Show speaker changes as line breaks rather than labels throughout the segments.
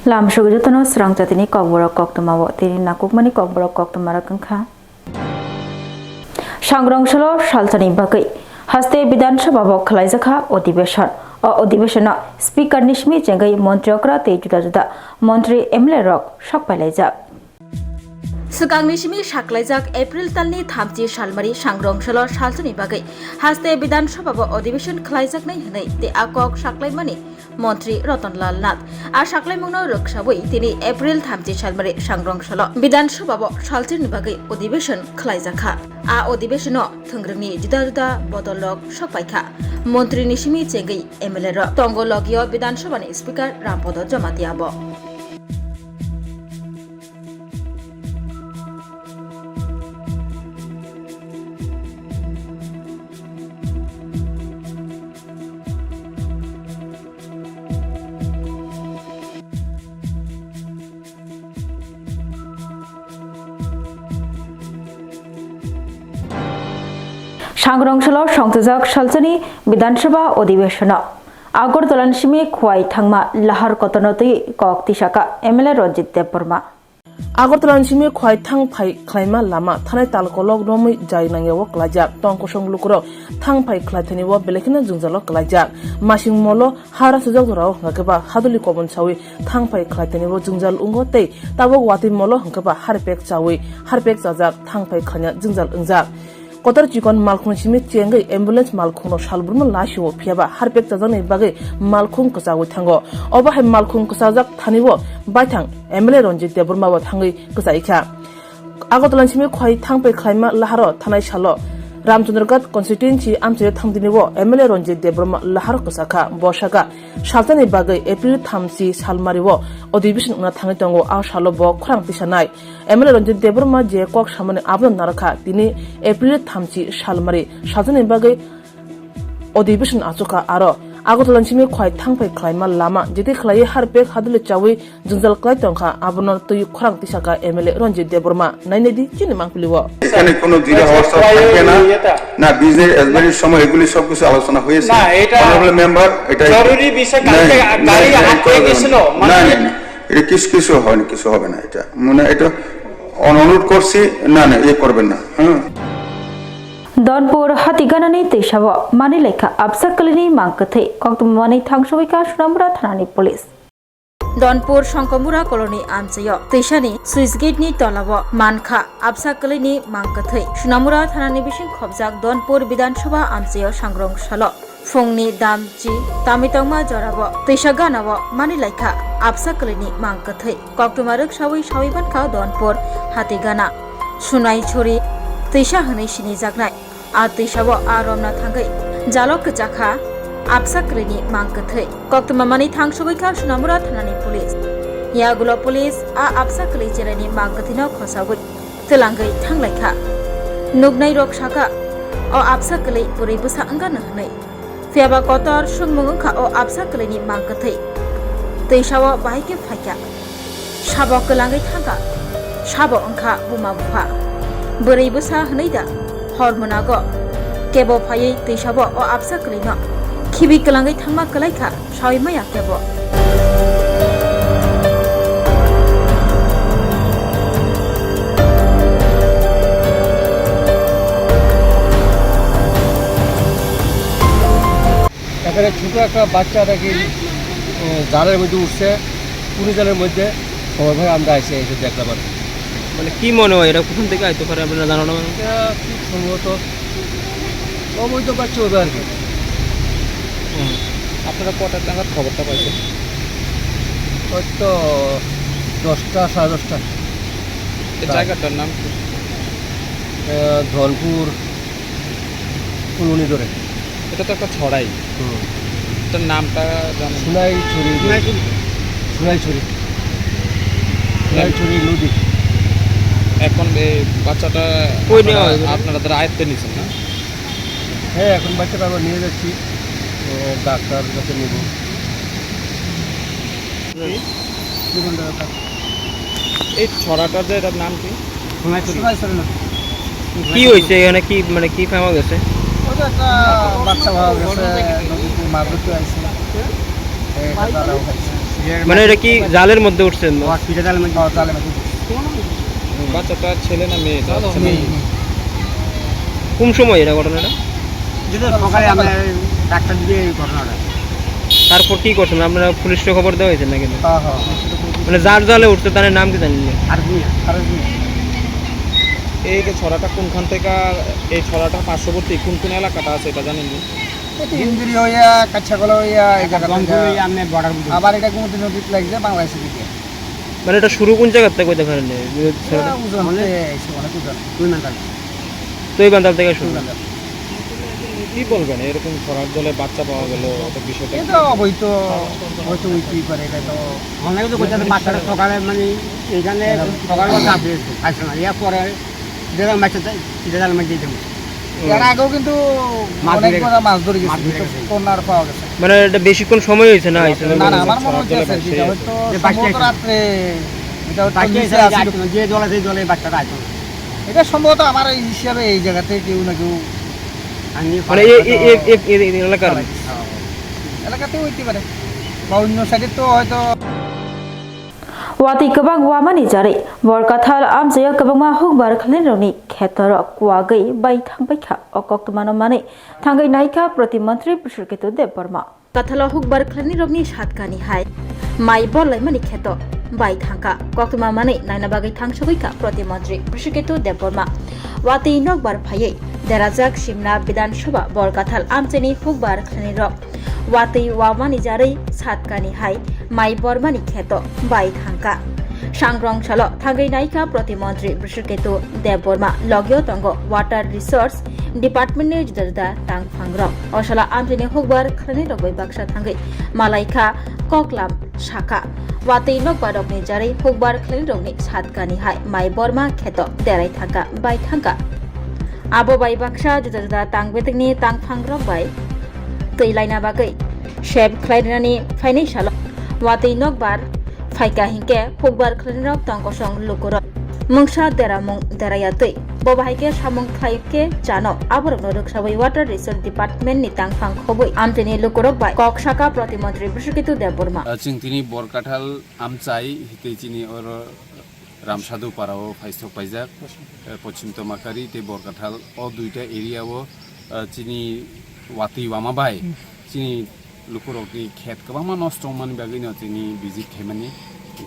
Lam Shugutano Swrangchati Kokborok Koktwma Tini Nakukmani Kokborok Koktwma Rakangkha Swrangchati Shalchani Bagai Haste Bidanshabha Khlaijaka Odibeshan Odibeshana Speaker Nishmi Jengai Montreokra Te Juda Juda Montri Emlerok Shakpalaijak Sugangnishmi Shaklaijak April Talni Thamji Shalmari Swrangchati Shalchani Bagai Haste Bidanshabha Odibeshan Khlaijak Nai Hanai Te Akok Shaklaimani Montri Rottonlal Nath আর সাকলাইমুংনো রক্ষাবই তিনি April 30 সালমারে সংরংশল বিধানসভা সালচিনি বাগৈ অধিবেশন খালাইজাখা আ অধিবেশন থংগ্রংনি जुदा जुदा बदलक सपाइखा मन्त्री निसिमी चेंगै MLA र तंगलगियो विधानसभानि speaker Rampad जमातियाबो Swrangchati সংযোজক সালচনি বিধানসভা অধিবেশন আগরতলা নিসিমি খোয়াই থাংমা লাহার কতনতই ককতিসাকা এমএলএ রঞ্জিত দেববর্মা
আগরতলা নিসিমি খোয়াই থাং ফাই খ্লাইমা লামা থানাই তালকলক রমই জাই নাংয়াও ক্লাইজাক টংকসং লুকুরো থাং ফাই খ্লাইথানিও বেলেখিনা জুংজালো ক্লাইজাক মাসিং মলো হারা সুজক ধরাও হংকেবা হাদুলি কবন ছাউই থাং ফাই খ্লাইথানিও জুংজাল উঙ্গতেই তাবক ওয়াতি মলো হংকেবা হারপেক চাউই হারপেক জাজাক থাং ফাই খাnya জুংজাল উংজাক Kotar Chikon Malkhung Chimi Chengai ambulance Malkhung Shalburma Lasho Piaba Harpek Tazani Bagay Malkhung Kasawi Tango Oba Hai Malkhung Kasazak Taniwo Baitang Emile Ronjit Deburma Tangi Kasaika Agotalan Chimi Kwai Tangpe Klaima Laharo Tanai Shalo Ramchandragat constituency Amche Tangdiniwo Emile Ronjit Deburma Laharo Kasaka Boshaka Shaltani Bagay April Thamsi Salmariwo Odibishin Una Tangitongo Aw Shalobo Krang Tishanai Emile Ronjit Deburma Je Kok Shamane Abdon Naraka Dini April Thamsi Salmari Shaltani Bagay Odibishin Azuka Aro Agotalan Chimi Kwai Tangpe Klaima Lama Jeti Klai Harpek Hadule Chawi Junjal Klaitonka Abono Tuyu Krang Tisaka Emile Ronjit Deburma Nainedi Chini Mangpuliwo
এখানে কোনো zero হওয়ার থাকে না না business এজমেন্টের সময় এগুলি সবকিছু আলোচনা হয়েছে
না এটা
অনারেবল মেম্বার এটা
জরুরি বিষয় কালকে গাড়ি আটকে গিয়েছিল
না না এটা কিছু হয়নি কিছু হবে না এটা মানে এটা অনুরোধ করছি না না এই করবেন না
Donpur Hatiganani Teshavo Manileka Absakalini Mankathe Koktwmani Thangshoika Shunamura Thanani Police Donpur Shongkomura Colony Amchayo Teshani Swissgate ni Tolabo Mankha Absakalini Mankathe Shunamura Thanani Bishin Khobjak Donpur Bidansabha Amchayo Swrangchati Fungni Damji Tamitongma Jorabo Teshaganabo Manileka Absakalini Mankathe Koktwma Roksawi Shawibankha Donpur Hatigana Sunai Chori Tesha Hanai Shini Jagnai Atishabo Aromna Thangai Jalok Jakha Absakalini Mankathe Koktwma Mani Thangshoika Shunamura Thanani Police Yagulo Police A Absakali Jerani Mankathino Khosawui Telangai Thanglaikha Nugnai Rokshaka O Absakali Puribusa Angana Hanai Fiaba Kotor Shungmungka O Absakalini Mankathe Teshawo Baike Faika Shabo Kelangai Thanga Shabo Angka Buma Buha Buribusa Hanaida Hormonago Kebo Paye Teshabo O Absakalino Kibi Kelangai Thangma Kalaika Shawimaya Kebo
এখানে ছোট একটা বাচ্চা দেখি জালের মধ্যে উঠছে পুরো জালের মধ্যে খবর ভাই আমরা এসে দেখলাম আর
মানে কি মনে হয় এটা কোথা থেকে আইতে পারে আপনারা জানো না
এটা কি সম্ভবত অবৈধ বাচ্চা হবে আর কি
আপনারা কটার নাগাদ খবরটা পাইছেন
হয়তো 10টা 10:30
এই জায়গাটার নাম কি
ধনপুর কলোনি ধরে
এটা তো একটা ছড়াই এটার নামটা জানেন
সোনাইছড়ি নদী
এখন এই বাচ্চাটা কই নেওয়া আপনারা তার আয়ত্তে নিছেন না
হ্যাঁ এখন বাচ্চাটা আমরা নিয়ে যাচ্ছি ডাক্তার কাছে নেব
এই ছড়াটার যে এটার নাম কি
সোনাইছড়ি
কি হয়েছে এখানে কি মানে কি ফেমা গেছে
ওটা একটা বাচ্চা ভালো গেছে নদীতে মাছ ধরতে আসছে মানে এটা কি জালের মধ্যে উঠছেন
বাচ্চাটা ছেলে না মেয়ে
কোন সময় এটা ঘটনাটা
সকালে আমরা ডাক্তার দিয়ে এই ঘটনাটা
তারপর কি করছেন আপনারা পুলিশকে খবর দেওয়া হয়েছে না কিন্তু
হ্যাঁ হ্যাঁ
মানে যার জালে উঠছে তার নাম কি জানেন না?
আর
এই যে ছড়াটা কোনখান থেকে এই ছড়াটা পার্শ্ববর্তী কোন কোন এলাকাটা আছে এটা জানেন না?
ইঞ্জুরি হইয়া কাচ্চাগুলো হইয়া এই জায়গাটা আবার এটা কোনোদিন নদীতে লাগছে বাংলাদেশের দিকে
মানে এটা শুরু কোন জায়গা থেকে কইতে পারেন না?
ওজন হলে অনেক ওজন 2 মিটার
তো এই বান্দাল থেকে শুরু
কি বলবেন এরকম ছড়ার জলে বাচ্চা পাওয়া গেল অত বিষয়টা
এটা অবৈধ হয়তো উইকি করে এটা তো অনেকে তো কইতে বাচ্চাটা সকালে মানে এইখানে সকালে চাপ দিয়েছে খাইছে না ইয়া পরে যেটা মাছ দেয় যেটা মাছ দিয়ে দেবো এর আগেও কিন্তু অনেক বড় মাছ ধরে গেছে কোনার পাওয়া গেছে
মানে এটা বেশিক্ষণ সময় হয়েছে না
না না আমার মনে হচ্ছে এটা হয়তো সম্ভবত রাত্রে এটা হয়তো যে জলে সেই জলে বাচ্চাটা আছে এটা সম্ভবত আমার এই হিসাবে এই জায়গাতে কেউ না কেউ
মানে এই এলাকার
এলাকাতেও হইতে পারে বা অন্য সাইডে তো হয়তো
Wati kebang wamani jari borkathal amjaya kebangma hukbar khalinroni khetarok wagai bai thangbaikha Koktwma mani thangai naika pratimantri Swrangchati Dev Burma kathala hukbar khalinroni satkani hai mai bolai mani kheto bai thangka Koktwma mani naina bagai thangsogoika pratimantri Swrangchati Dev Burma Wati nokbar phaiye derajak simna Bidhan Sabha borkathal amjani hukbar khalinrok Wati wamani jari satkani hai mai bormani kheto bai thangka Swrangchati thangai naika pratimantri Swrangchati Dev Burma logyo tongo water resource department ni juda tangphangrok osala amjani hukbar khalinrok bai baksa thangai malaika koklam shaka Wati nokbarok ni jari hukbar khalinrok ni satkani hai mai borma kheto derai thangka bai thangka abo bai baksa juda tangbetik ni tangphangrok bai teilaina bagai sheb khlainani financial Wati nokbar faika hingke hukbar khalinrok tangkosong lukurok mungsa deramung derayatui bobahaike samung khlaike jano aborok norok sabai water resource department ni tangphang khoboi amteni lukurok bai kok shaka pratimantri Swrangchati Dev Burma
চিংতিনি বরকাঠাল আমচাই হিতেচিনি ওর রামসাধু পাড়াও ফাইসক পাইজাক পশ্চিম তমাকারি তে বরকাঠাল ও দুইটা এরিয়াও চিনি ওয়াতি ওয়ামাবাই চিনি লুকুরকনি খেত গোबां নষ্ট मानि बागैनो चिनि visit खालामनि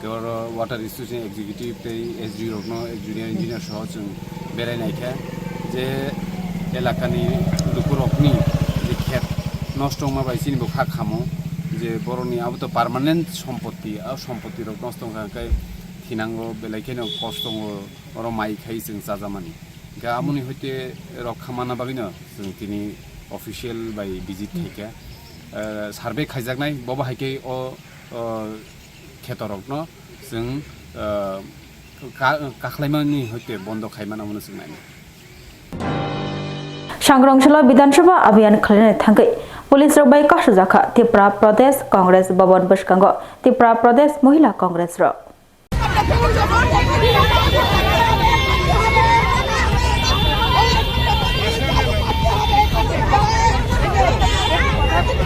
गौर water resource executive ते एसडि रकनो engineer सह जों बेरायनायखा जे एलाकानि लुकुरकनि जे खेत नষ্ট माबाय चिनि बखा खामो जे बर'नि आबोथ' पार्मानेन्ट सम्पत्ति आ सम्पत्ति रक नষ্ট खाय थिनांगो बेलायखेनो कष्ट दङ माइ खाय जों जाजामानि गामनि हयते रखामाना बागैनो जों दिनै अफिसियेल बाय भिजिट थाइका सार्भे खायजानाय बबाहायके अ खेतरकनो जों काख्लायमानि हयते बन्द खायमाना मोनो जों नायनो
Swrangchati Bidhan Sabha abhiyan khalinai thangai police rok bai kasujaka Tripura Pradesh Congress Bhavan Bwskango Tripura Pradesh Mahila Congress rok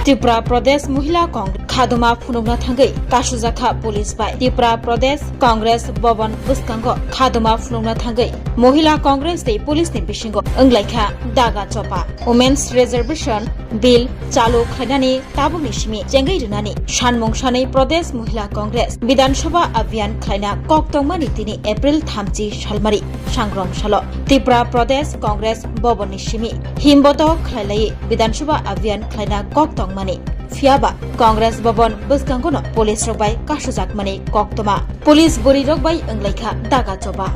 Tripura Pradesh Mahila Congress Koktwma phunukna thangai kasujaka police bai Tripura Pradesh Congress Bhavan Bwskango Koktwma phunukna thangai Mahila Congress tei police ni bisingo wnglaikha daga chopa Women's Reservation Bill chalu khlainani tabungni simi jengai rwnani sanmung sanai Pradesh Mahila Congress Bidhan Sabha abhiyan khlaina Koktwma ni 3 April 30 salmari Swrangchati Tripura Pradesh Congress Bhavan ni simi himboto khlailai Bidhan Sabha abhiyan khlaina Koktwma ni Fiaba Congress Bhavan Bwskangono police rok bai kasujak mani Koktwma police bori rok bai wnglaikha daga chopa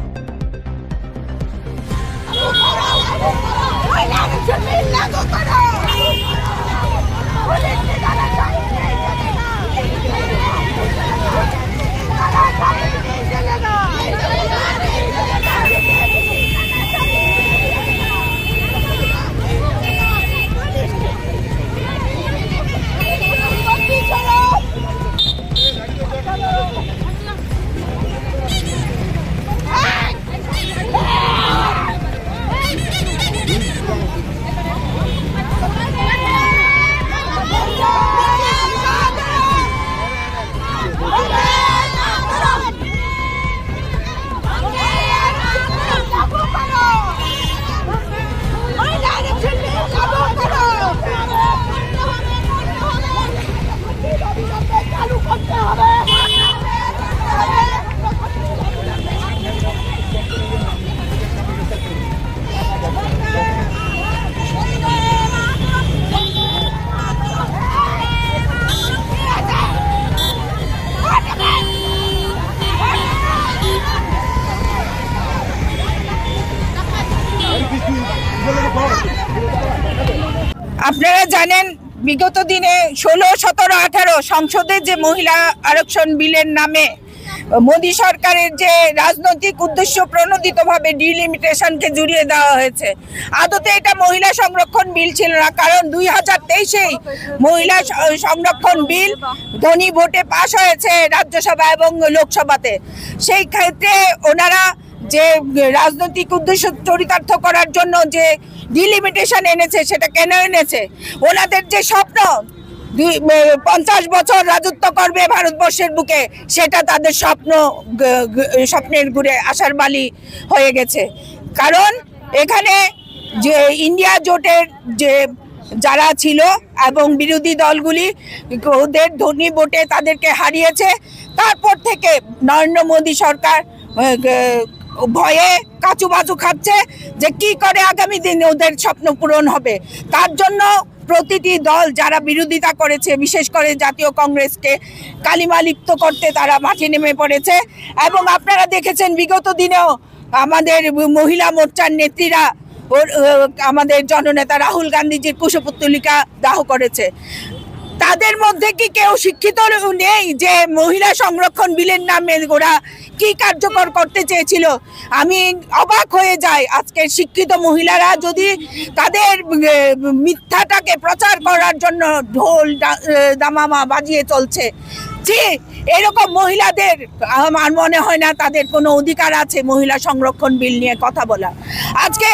আপনারা জানেন বিগত দিনে 16, 17, 18 সংসদে যে মহিলা আরক্ষণ বিলের নামে মোদী সরকারের যে রাজনৈতিক উদ্দেশ্য প্রণোদিতভাবে ডিলিমিটেশনকে জুড়িয়ে দেওয়া হয়েছে, আদতে এটা মহিলা সংরক্ষণ বিল ছিল না। কারণ 2023-এই মহিলা সংরক্ষণ বিল ধ্বনি ভোটে পাশ হয়েছে রাজ্যসভা এবং লোকসভাতে। সেই ক্ষেত্রে ওনারা যে রাজনৈতিক উদ্দেশ্য চরিতার্থ করার জন্য যে ডিলিমিটেশন এনেছে, সেটা কেন এনেছে? ওনাদের যে স্বপ্ন 50 বছর রাজত্ব করবে ভারতবর্ষের বুকে, সেটা তাদের স্বপ্নের ঘুরে আশার বালি হয়ে গেছে। কারণ এখানে যে ইন্ডিয়া জোটের যে যারা ছিল এবং বিরোধী দলগুলি ওদের ধ্বনি ভোটে তাদেরকে হারিয়েছে। তারপর থেকে নরেন্দ্র মোদী সরকার ভয়ে কাচুমাচু খাচ্ছে যে কি করে আগামী দিনে ওদের স্বপ্ন পূরণ হবে। তার জন্য প্রতিটি দল যারা বিরোধিতা করেছে, বিশেষ করে জাতীয় কংগ্রেসকে কালিমা লিপ্ত করতে তারা মাঠে নেমে পড়েছে। এবং আপনারা দেখেছেন বিগত দিনেও আমাদের মহিলা মোর্চার নেত্রীরা আমাদের জননেতা রাহুল গান্ধীজির কুশপুত্তলিকা দাহ করেছে। তাদের মধ্যে কি কেউ শিক্ষিত নেই যে মহিলা সংরক্ষণ বিলের নামে ওরা কি কার্যকর করতে চেয়েছিল? আমি অবাক হয়ে যাই আজকের শিক্ষিত মহিলারা যদি তাদের মিথ্যাটাকে প্রচার করার জন্য ঢোল দামামা বাজিয়ে চলছে। এরকম মহিলাদের আমার মনে হয় না তাদের কোনো অধিকার আছে মহিলা সংরক্ষণ বিল নিয়ে কথা বলা। আজকে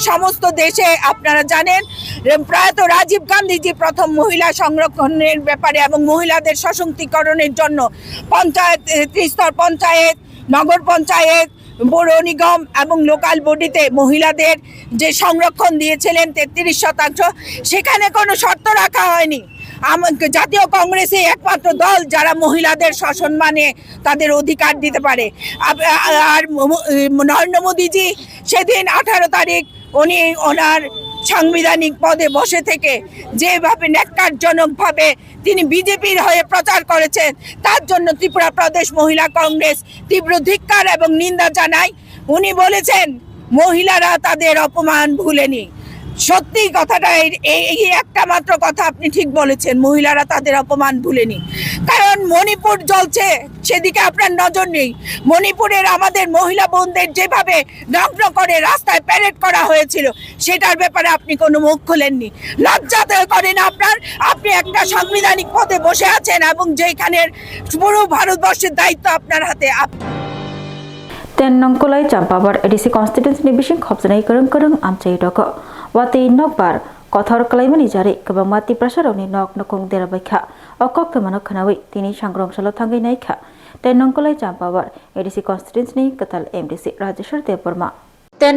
সমস্ত দেশে আপনারা জানেন প্রায়ত রাজীব গান্ধীজি প্রথম মহিলা সংরক্ষণের ব্যাপারে এবং মহিলাদের সশক্তিকরণের জন্য পঞ্চায়েত, ত্রিস্তর পঞ্চায়েত, নগর পঞ্চায়েত, পৌর নিগম এবং লোকাল বডিতে মহিলাদের যে সংরক্ষণ দিয়েছিলেন 33%, সেখানে কোনো শর্ত রাখা হয়নি। জাতীয় কংগ্রেসে একমাত্র দল যারা মহিলাদের সসম্মানে তাদের অধিকার দিতে পারে। আর নরেন্দ্র মোদীজি সেদিন 18 তারিখ উনি ওনার সাংবিধানিক পদে বসে থেকে যেভাবে ন্যাক্কারজনকভাবে তিনি বিজেপির হয়ে প্রচার করেছেন, তার জন্য ত্রিপুরা প্রদেশ মহিলা কংগ্রেস তীব্র ধিক্কার এবং নিন্দা জানায়। উনি বলেছেন মহিলারা তাদের অপমান ভুলেনি। সত্যি কথাটা এই একটা মাত্র কথা আপনি ঠিক বলেছেন, মহিলারা তাদের অপমান ভুলেনি। কারণ মণিপুর জ্বলছে, সেদিকে আপনার নজর নেই। মণিপুরের আমাদের মহিলা বোনদের যেভাবে নগ্ন করে রাস্তায় প্যারেড করা হয়েছিল, সেটার ব্যাপারে আপনি কোনো মুখ খোলেননি। লজ্জা করেন আপনার? আপনি একটা সাংবিধানিক পদে বসে আছেন এবং যেখানের পুরো ভারতবর্ষের দায়িত্ব আপনার হাতে।
Nongkolai Champabar edisi constituency ni bising khopjanai kereng amchai dok wati nokbar kothor kalaimani jari kebang mati prasaroni nok nokong derabaikha Koktwma no khanawi tini sangrongshalo thangai naikha Nongkolai Champabar edisi constituency ni katal MDC Rajeshwar Deborma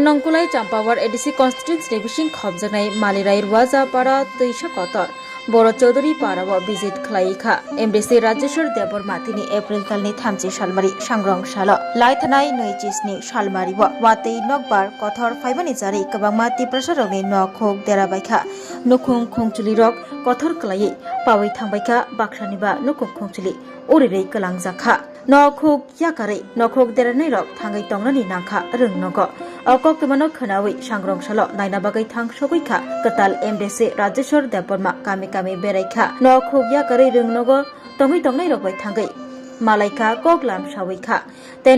Nongkolai Champabar edisi constituency ni bising khopjanai Malirai Waja para Tuisha kotor Boro Chaudhary Parawa visit Klaika MDC Rajeshwar Deborma tini April talni 3 salmari sangrong salo laithanai noichisni salmari wate nokbar kothor faibani jari kabangma tiprasaroni nokhok derabaikha nukhung khongchuli rok kothor klai pawi thangbaikha baksaniba nukhung khongchuli urirei kalangjakha nokhok yakare nokhok deranai rok thangai tongnani nangkha rungnogo Koktwma no khanawi sangrong salo naina bagai thang sogoikha katal MDC Rajeshwar Deborma kami beraikha nokhok yakare rungnogo tongoi tongnai rok bai thangai malaika koklam sawikha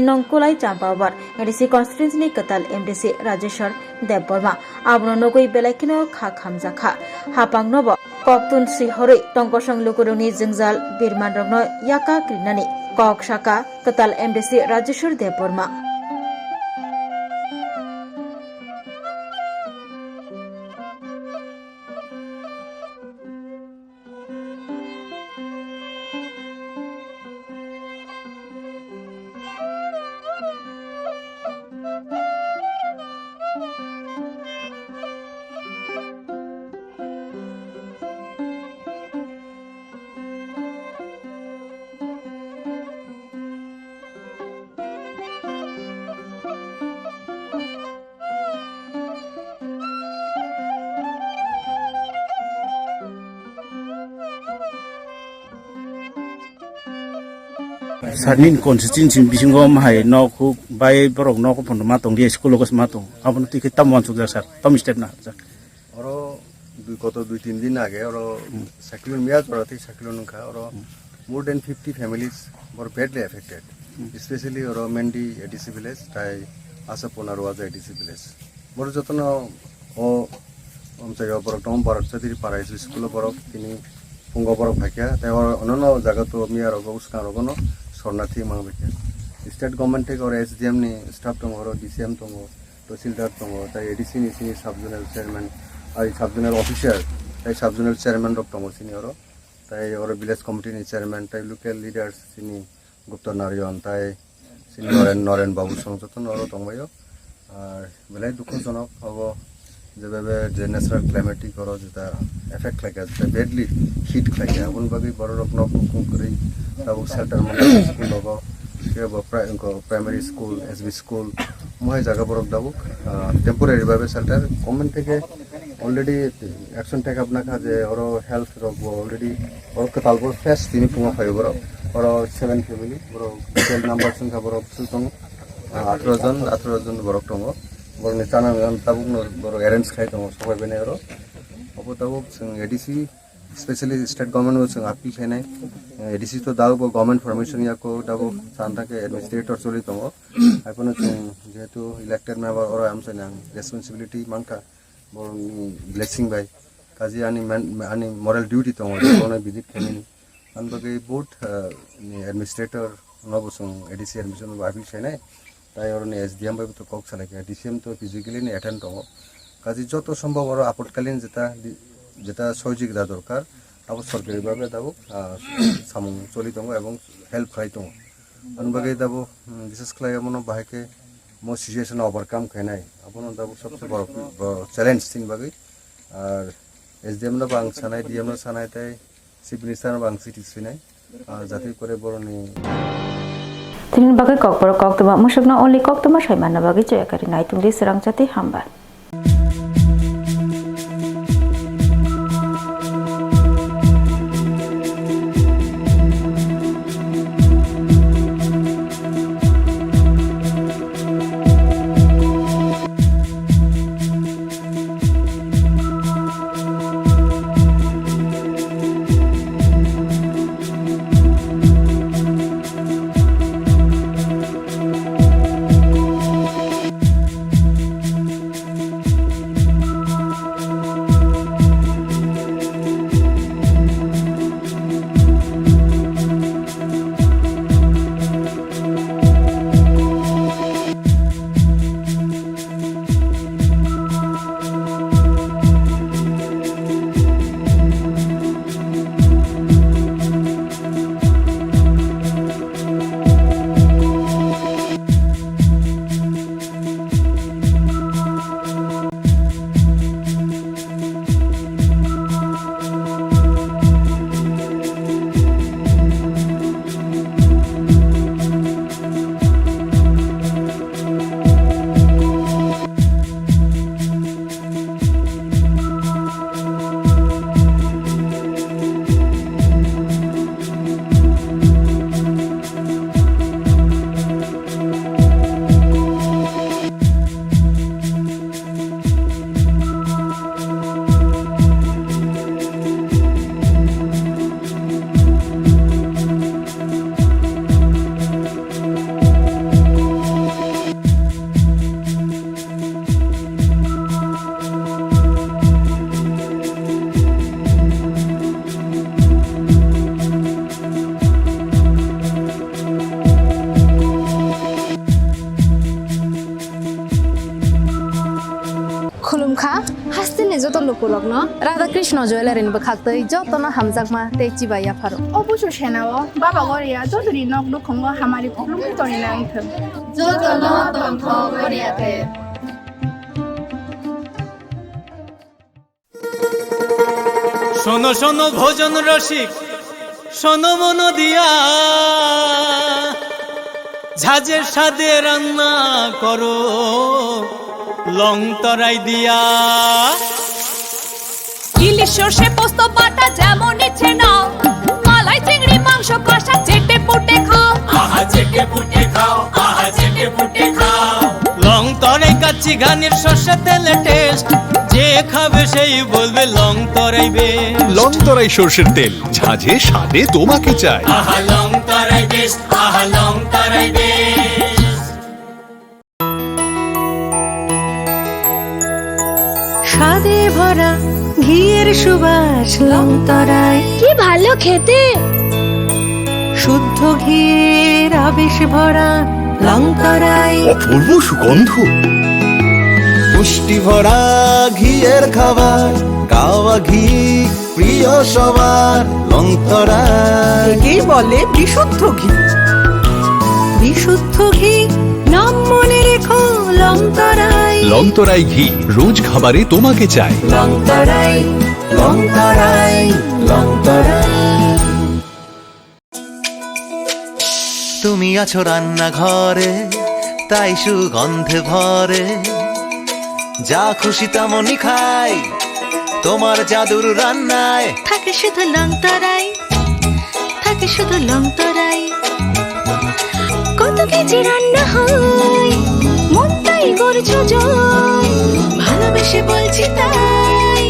Nongkolai Champabar edisi constituency ni katal MDC Rajeshwar Deborma abno nogoi belaikino kha khamjakha hapang nobo koktun sihori tongkosang lukuruni jingjal birman rokno yaka krinani kok saka katal MDC Rajeshwar Deborma
Sarnin constituency bisingo mahai noku bai borok noku pondo matong dia sekolah kos matong. Apa nanti kita mau masuk dasar, tom step na.
Oro গত 2-3 দিন আগে ওরা cyclone মিয়াজ ওরাতে cyclone খা ওরা more than 50 families were badly affected, especially ওরা Mendy ADC village তাই আসাপোনা Roaja ADC village বড় যত্ন ও জায়গা বরক দম বরক চৌধুরী পাড়া স্কুল বরক তিনি ফুঙ্গ বরক ভাইকা তাই অন্যান্য জায়গা তো মিয়া রগ উস্কান রগনো শরণার্থী মাং ভাইকা স্টেট গভর্নমেন্ট থেকে ওরা এসডিএম নি স্টাফ দङ ওরা ডিসিএম দङ তহসিলদার দङ তাই এডিসি নি সিনি সাবজোনাল চেয়ারম্যান আর সাবজোনাল অফিসার তাই সাবজোনাল চেয়ারম্যান রক দङ সিনি ওরা তাই ওরা ভিলেজ কমিটি নি চেয়ারম্যান তাই লোকাল লিডার্স সিনি গুপ্ত নারায়ণ তাই সিনি নরেন বাবু সংযতন ওরা দংবাयो আর বেলাই দুঃখজনক হব যেভাবে যে ন্যাচারাল ক্লাইমেটিক ওরা যেটা এফেক্ট লাগে যেটা বেডলি হিট লাগে আপন বাকি বড় রকম কুকুম করে তাও সেল্টার মানে স্কুল লগ প্রাইমারি স্কুল এসবি স্কুল মহাই জায়গা বরক দাবো টেম্পোরারি ভাবে সেল্টার গভর্নমেন্ট থেকে অলরেডি অ্যাকশন টেক আপনাকে যে ওরা হেলথ রকব অলরেডি ওরক তালবর ফেস তিনি পুঙা ফাইব বড় ওরা 7 ফ্যামিলি বড় টোটাল নাম্বার সংখ্যা বড় সুতং 18 জন বড় দङ বড় নেতানা তাবুক বড় অ্যারেঞ্জ খাই দङ সবাই বেনে ওরা অপো তাবুক এডিসি স্পেশালি স্টেট গভর্নমেন্ট जों आपिल खायनाय एडिसि तो दाबो गभर्नमेंट फॉर्मेशन याको दाबो सानताके एडमिनिस्ट्रेटर चलि दङ आइपनो जों जेहेतु इलेक्टेड मेंबर और आमसना रेस्पॉन्सिबिलिटी मानका बरनि ब्लेसिंग बाय काजी आनी मोरल ड्यूटी दङ जों विजिट खायनि अनबगे बोर्ड एडमिनिस्ट्रेटर नबो जों एडिसि एडमिशन आपिल खायनाय ताई औरनि एसडीएम बाय तो कक सालाके डिसिएम तो फिजिकली नि अटेंड दङ काजी যত সম্ভব और आपतकालीन যেটা সহযোগিতা দরকার আবার সরকারিভাবে দাবো সামুং চলি দङ এবং হেল্প খাই দङ আনবাগে দাবো বিশেষ করে এমন বাহাকে মো সিচুয়েশন ওভারকাম খাইনাই আপন দাবো সবচেয়ে বড় চ্যালেঞ্জ তিন বাগে আর এসডিএম না বাং সানাই ডিএম না সানাই তাই চিফ মিনিস্টার বাং সিটি সিনাই যাতে করে বড়নি
তিন বাগে kokborok koktwma musukna only koktwma saimana bagi joyakari naitungdi Swrangchati hamba
खुलुमखा हास्तिनि जत लोकलक न राधा कृष्ण ज्वेलारिन बखाक्तै जतन हामजाकमा तेची बाया फारो
অবশ্য সেনাও বাবা গরিয়া যতরি নক দুখঙ্গ হামারি খুলুমকি তরি না আইথ
जतन तंथ गरियाते
শোনো শোনো ভোজন রসিক শোনো মন দিয়া ঝাঁঝের স্বাদে রান্না করো লং তরাই দিয়া
ইলিশ সর্ষে পোস্ত বাটা যেমন ইচ্ছে নাও মালাই চিংড়ি মাংস কষা চেটে পুটে খাও
আহা চেটে পুটে খাও আহা চেটে পুটে খাও লং তরাই কাচ্চি ঘানির সর্ষে তেলে টেস্ট যে খাবে সেই বলবে লং তরাই বেশ
লং তরাই সর্ষের তেল ঝাঁঝে স্বাদে তোমাকে চাই
আহা লং তরাই বেশ আহা লং তরাই বেশ
স্বাদে ভরা ঘিয়ের সুবাস লং তরাই
কি ভালো খেতে
শুদ্ধ ঘিয়ের আবেশ ভরা লং তরাই
অপূর্ব সুগন্ধ
পুষ্টি ভরা ঘিয়ের খাবার গাওয়া ঘি প্রিয় সবার লং তরাই
একেই বলে বিশুদ্ধ ঘি বিশুদ্ধ ঘি নাম মনে রেখো লং তরাই
লং তরাই ঘি রোজ খাবারে তোমাকে চাই
লং তরাই লং তরাই লং তরাই তুমি আছো রান্নাঘরে তাই সুগন্ধে ভরে যা খুশি তেমনই খাই তোমার জাদুর রান্নায়
থাকে শুধু লং তরাই থাকে শুধু লং তরাই কত কেজি রান্না হয় মন তাই করছো জয় ভালোবেসে বলছি তাই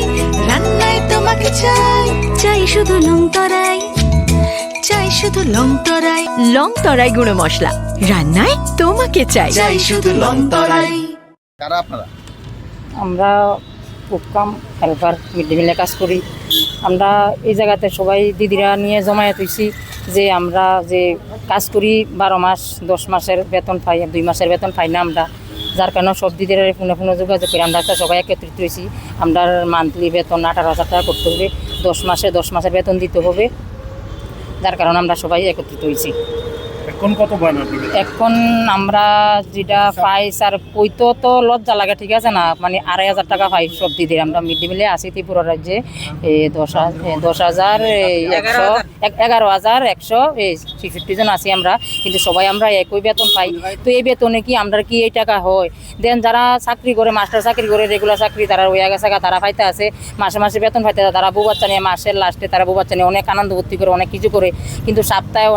রান্নায় তোমাকে চাই চাই শুধু লং তরাই চাই শুধু লং তরাই গুঁড়ো মশলা রান্নায় তোমাকে চাই
চাই শুধু লং তরাই
কারা আপনারা
আমরা কুককাম হেল্পার মিড ডে মিলে কাজ করি আমরা এই জায়গাতে সবাই দিদিরা নিয়ে জমায়েত হয়েছি যে আমরা যে কাজ করি 12 মাস 10 মাসের বেতন পাই 2 মাসের বেতন পাই না আমরা যার কারণে সব দিদিরা ফোনে যোগাযোগ করে আমরা সবাই একত্রিত হয়েছি আমরা মান্থলি বেতন 18,000 টাকা করতে হবে 10 মাসের বেতন দিতে হবে যার কারণে আমরা সবাই একত্রিত হয়েছি
এখন কত পান
এখন আমরা যেটা পাই স্যার কইতো তো লজ্জা লাগে ঠিক আছে না মানে 2,500 টাকা পাই সব দিদির আমরা মিড ডে মিলে আছি ত্রিপুরা রাজ্যে 11,150 জন আছি আমরা কিন্তু সবাই আমরা একই বেতন পাই তো এই বেতনে কি আমরা কি এই টাকা হয় দেন যারা চাকরি করে মাস্টার চাকরি করে রেগুলার চাকরি তারা হয়ে গেছে তারা পাইতে আছে মাসে বেতন পাইতে তারা বউ বাচ্চা নিয়ে মাসের লাস্টে তারা বউ বাচ্চা নিয়ে অনেক আনন্দ ভর্তি করে অনেক কিছু করে কিন্তু সপ্তাহে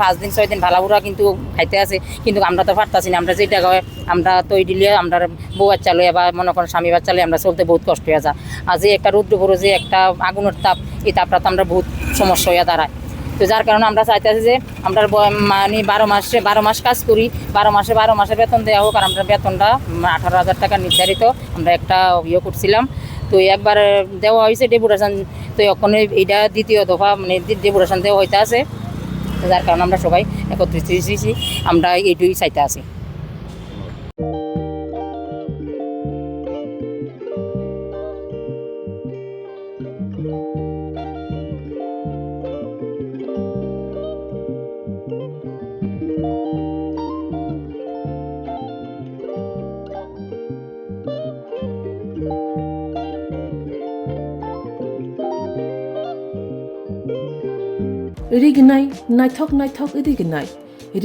5 দিন 6 দিন ভালাবুরা কিন্তু খাইতে আছে কিন্তু আমরা তো পারতাছি না আমরা যে টাকা আমরা তৈ দিলে আমরা বউ বাচ্চা লইয়া বা মনে করেন স্বামী বাচ্চা লইয়া আমরা চলতে বহুত কষ্ট হয়ে যায় আর যে একটা রৌদ্র পড়ে যে একটা আগুনের তাপ এই তাপটা তো আমরা বহুত সমস্যা হয়ে দাঁড়ায় তো যার কারণে আমরা চাইতেছি যে আমরা মানে 12 মাস কাজ করি 12 মাসে বেতন দেওয়া হোক আর আমরা বেতনটা 18,000 টাকা নির্ধারিত আমরা একটা করছিলাম তো একবার দেওয়া হয়েছে ডেপুটেশন তো এখন এইটা দ্বিতীয় দফা মানে ডেপুটেশন দেওয়া হইতে আছে যার কারণে আমরা সবাই একত্রিত হয়েছি আমরা এইটুই চাইতে আছি
Rignai naithok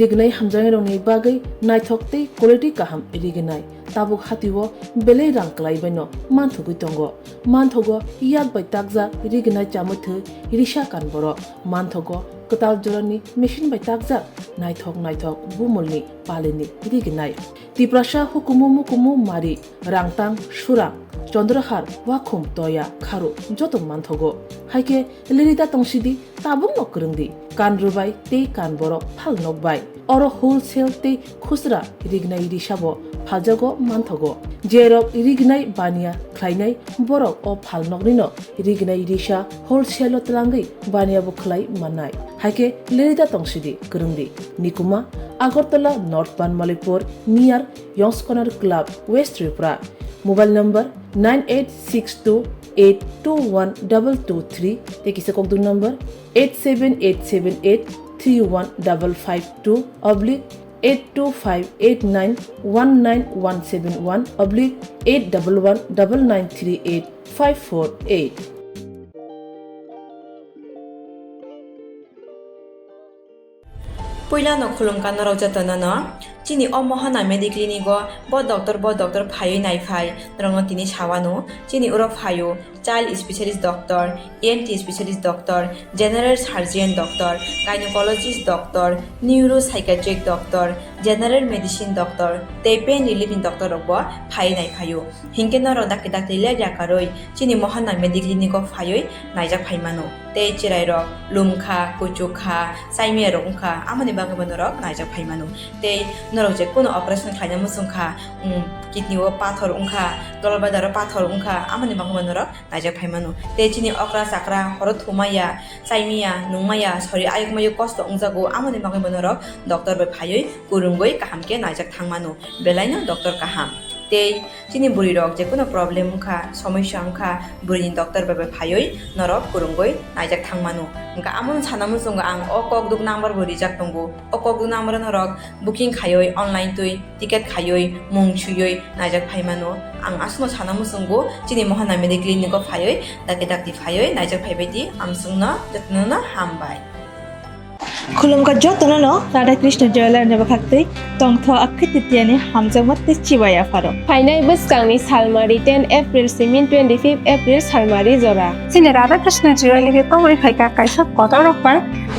rignai hamjang rongni bagai naithok te quality kaham rignai tabuk hatiwo belei rang klai baino manthugui tongo manthogo yak bai takja rignai chamuthu risha kan boro manthogo kotal jorani machine bai takja naithok bumulni palini rignai tiprasha hukumu mari rangtang surang চন্দ্রহার ওয়াখুম তয়া খারু যত মানথগো হাইকে লিরিতা তংসিদি তাবুং নকরংদি কান রুবাই তে কান বরক ফাল নকবাই or wholesale তে খুচরা রিগনাই রিসাবো ফালজাগো মানথগো জেরক রিগনাই বানিয়া খ্লাইনাই বরক ও ফাল নকনিনো রিগনাই রিসা হোলসেল তলাঙ্গি বানিয়া বুখলাই মানাই হাইকে লিরিতা তংসিদি করংদি নিকুমা Agartala north Banamalipur near Young's corner club west Tripura mobile number 9862821223 tekisa kokdu number 87878315552 oblique 82589191171 oblique 8119938
Puyla no khulum kan raw jatana na
chini o mohana mediclinigo bo doctor phayo nai phai rong tini sawano chini uro phayo child specialist doctor, ENT specialist doctor, general surgeon doctor, gynecologist doctor, neuropsychiatric doctor, general medicine doctor, te pain relieving doctor rokbo phai nai phayo hingke noro dak le jakaroi chini mohana mediclinigo phayoi naijak phaimano te chirai rok lumkha kuchukha saimia rokha amani bangabano rok naijak phaimano te norok je kono operation khaina musungkha kidney o pathor ungkha dolbadar pathor ungkha amani bangabano rok naijak phaimano te chini okra sakra horo thumaya saimia nungmaya sori ayukmayu kosto ungjago amani bangabano rok doctor be phayoi kurungoi kahamke naijak thangmano belaino doctor kaham te chini buri rok je kono problem ungkha সমস্যা ungkha buri doctor be phayoi norok kurungoi naijak thangmano ungka amon sanamu songa ang okok duk number buri jak tongo okok duk number norok booking khayoi online tui ticket khayoi mung chuyoi naijak phaimano ang asno sanamu songo chini mohana mediclinic ko phayoi dakti phayoi naijak phaibaidi amsungna jatnona hambai
खुलुमका जतनो Radha Krishna jeweller ने बखाक्ते तंगथ अखतितियानि हामजमते चिबाया फारो
फाइनाय बसकांनि सालमारि 10 एप्रिल सिमिन 25 एप्रिल सालमारि जरा
सिने राधा कृष्ण ज्वेलर के पवै फाइका काइसा कतर पर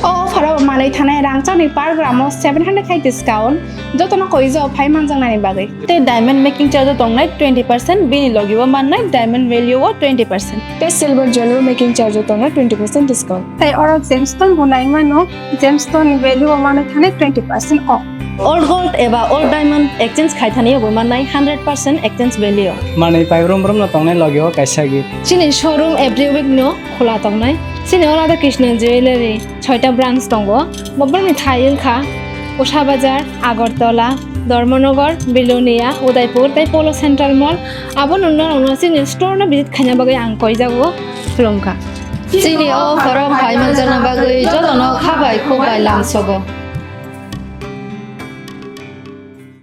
ओ फारो मानै थानाय रांचानि पर ग्रामो 700 खाइ डिस्काउंट जतनो कइजो फाइ मानजांनानि बागै ते डायमंड मेकिंग चार्ज दंनाय 20% बिनि लगिबो माननाय डायमंड वैल्यू 20% ते सिल्वर ज्वेलर मेकिंग चार्ज दंनाय 20% डिस्काउंट ते और जेमस्टोन बनाय मानो जेमस्टोन वैल्यू माने थानाय 20% ऑफ
ओल्ड गोल्ड एबा ओल्ड डायमंड एक्सचेंज खाइथानियो बमानाय 100% एक्सचेंज वैल्यू
माने पाइब्रम ब्रम न तंगनाय लगियो काइसागि
चिनि शोरूम एभ्री वीक नो खोला तंगनाय चिनि राधा कृष्ण ज्वेलरी 6टा ब्रांच दंगो बबरनि थाइलखा उषा बाजार आगरतला धर्मनगर बिलोनिया उदयपुर तै पोलो सेंट्रल मॉल आबो नुना चिनि स्टोर न विजिट खाना बगै आं कइ जागो खुलुमका चिनि ओ फरो फाइ मानजाना बगै जतनो खाबाय खोबाय लामसगो